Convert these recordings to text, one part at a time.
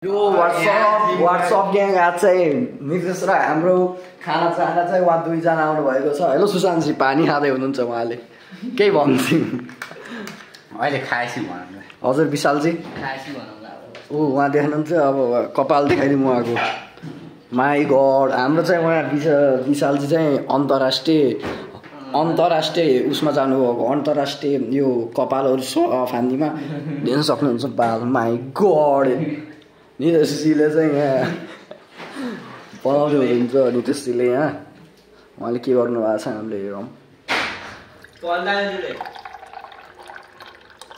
यो WhatsApp gang आज चाहिँ नितेश र हाम्रो खाना चाहना चाहिँ उहाँ दुईजना आउनु भएको छ। हेलो सुशान्तजी, पानी खाँदै हुनुहुन्छ उहाँले, केही भन्छु अहिले खाएपछि भन्नु। हजुर विशालजी उहाँ देख्नुहुन्छ अब कपाल देखाइदिउँ उहाँको। माई गड, हाम्रो चाहिँ उहाँ विशालजी चाहिँ अन्तर्राष्ट्रिय उसमा जानुभएको, अन्तर्राष्ट्रिय यो कपालहरू फान्दीमा देख्न सक्नुहुन्छ बाल। माई गड, नितेशजीले चाहिँ यहाँ बनाउँदै हुनुहुन्छ। नितेशजीले यहाँ उहाँले के गर्नु भएको छ हामीले हेरौँ।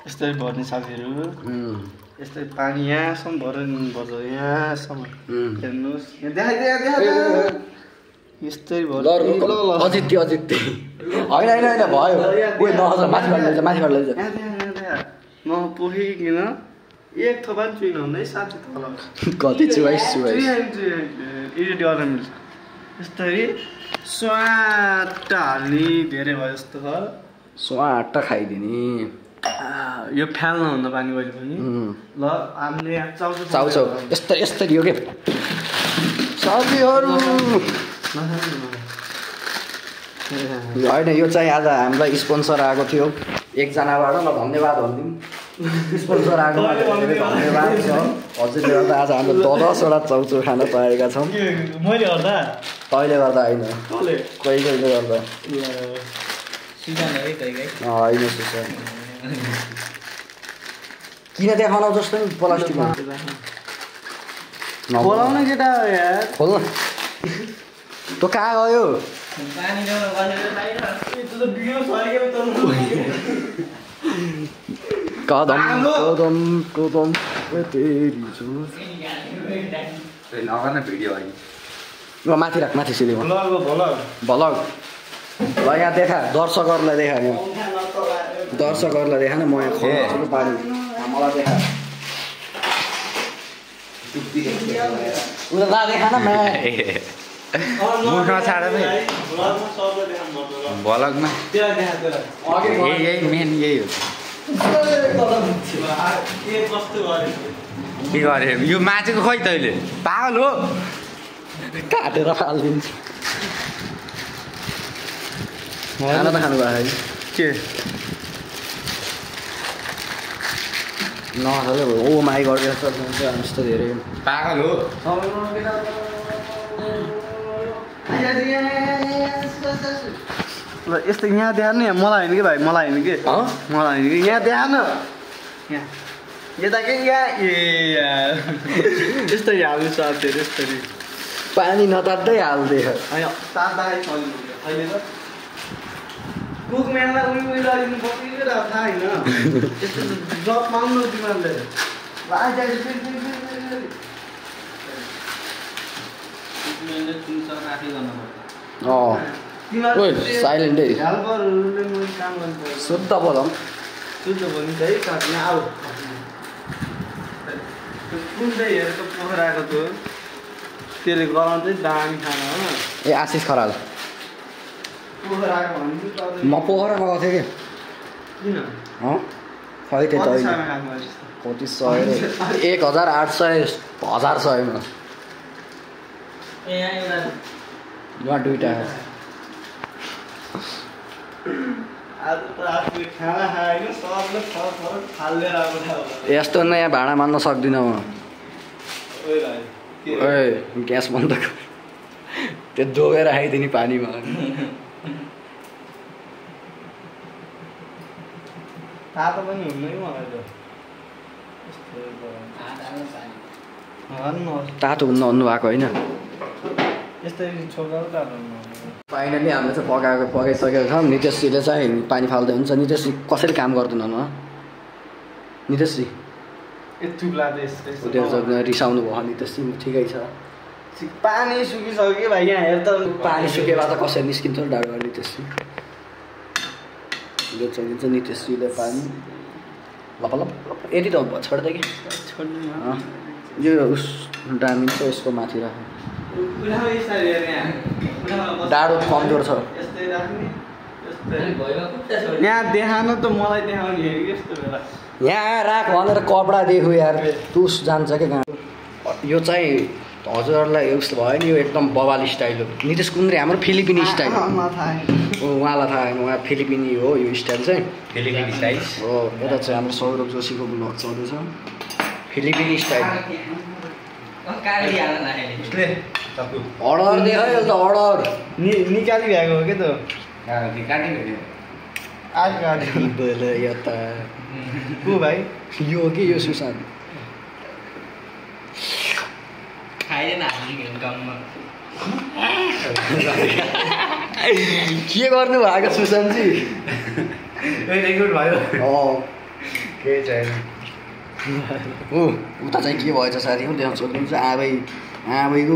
यस्तै भर्ने साथीहरू, यस्तै पानी यहाँसम्म भर्नुपर्छ, यहाँसम्म हेर्नुहोस्, यस्तै भर्नु। अजित्य होइन भयो, उयो नहज माथिबाट लैजा नपोखिकन एक थोपा पनि चुइन हुँदै साथी तल कति चुवाइस एडिट गर्न मिल्छ। यस्तै स्वाट हाल्ने, धेरै भयो जस्तो छ, स्वाट खाइदिने। यो फ्याल्न हुँदा पानी कहिले पनि ल। हामीले यहाँ चाउचाउ यस्तै यो के साथीहरू होइन, यो चाहिँ आज हामीलाई स्पोन्सर आएको थियो एकजनाबाट। ल धन्यवाद भनिदिउँ, स्पोन्सर आएको धन्यवाद छ। हजुरले गर्दा आज हाम्रो 10वटा चाउचाउ खान पाएका छौँ। मैले गर्दा तैँले गर्दा होइन, कोही कोहीले गर्दा होइन। सुशान किन देखाउन जस्तो नि प्लास्टिकमा बोलाउन केटा यार, खोल्न तँ कहाँ गयो? कदम कदम कदम तेरी सोच नगर्न भिडियो अहिले। ल माथि राख, माथि सिधै भलग। ल यहाँ देखा, दर्शकहरूलाई देखा, यहाँ दर्शकहरूलाई देखा न। म यहाँ खोल्छु पानी, मलाई देखा। उता देखा न मुखमा छाड भलगमा यही मेन यही हो। के गरे यो माछेको खोइ तैँले पागल हो, काटेर फालिदिन्छु। खाना त खानु भएको के नखाले भयो। ओ माई गड, यस्तो धेरै पागल हो। ल यस्तो यहाँ देखानु यहाँ, मलाई होइन कि भाइ, मलाई होइन कि यहाँ देखानु, यहाँ यता के यहाँ यस्तै हाल्नु साथीहरू। यस्तरी पानी नतात्दै हाल्दै होइन तात्दाखेरि अहिले त कुकम्यानलाई उयो गरिदिनु पर्छ थाहा होइन। यस्तो जब पाउनु तिमीहरूले साइलेन्टै हेल्परहरूले मैले काम गर्नु शुद्ध बोलौँ, शुद्ध बोल्नु चाहिँ काट्ने आऊ। कुन चाहिँ हेरेको पोखराको थियो, त्यसले गराउनु चाहिँ दामी खाना हो। ए आशिष खराल, पोखराको भन्नु म पोखरामा गएको थिएँ कि किन खै त्यो त कति सय 1800 1100 यहाँ दुईवटा यस्तो नयाँ भाँडा मान्न सक्दिनँ म। ए ग्यास बन्द त्यो डोबेर आइदिने पानीमा। तातो पनि हुँदैन मलाई त, तातो हुन्न भन्नुभएको होइन। यस्तै छोरा फाइनली हामीले चाहिँ पकाइसकेको छौँ। नितेशजीले चाहिँ पानी फाल्दै हुन्छ। नितेशजी कसरी काम गर्दैन न नितेशजी? रिसाउनु भयो नितेशजी, ठिकै छ। पानी सुकिसक्यो कि भाइ, यहाँ हेर त पानी सुकेर त कसरी निस्किन्छ डाँडबाट नितेशजी। चलिन्छ नितेशजीले पानी लप लप यति त छोड्दै कि यो उस डामिन्छ, यसको माथि राख। डाँडो कमजोर छ। यहाँ देखाउनु त मलाई देखाउने यस्तो बेला यहाँ राख भनेर कपडा देखो यार, तुस जान्छ क्या। यो चाहिँ हजुरहरूलाई उस्तो भयो नि यो एकदम बवाल स्टाइल हो नितेश कुन्द्रे हाम्रो फिलिपिनी स्टाइल उहाँलाई थाहा होइन उहाँ फिलिपिनी हो यो स्टाइल चाहिँ फिलिपिनी स्टाइल हो यता चाहिँ हाम्रो सौरभ जोशीको ब्लग चल्दैछ फिलिपिनी स्टाइल अर्डर देख है त अर्डर निकाली भएको हो क्या त यता को भाइ यो हो कि यो सुशान्त के गर्नु भएको सुशान्तजी रेकर्ड भयो केही छैन हो उता चाहिँ के भएछ साथीहरू देखाउन सक्नुहुन्छ आबैको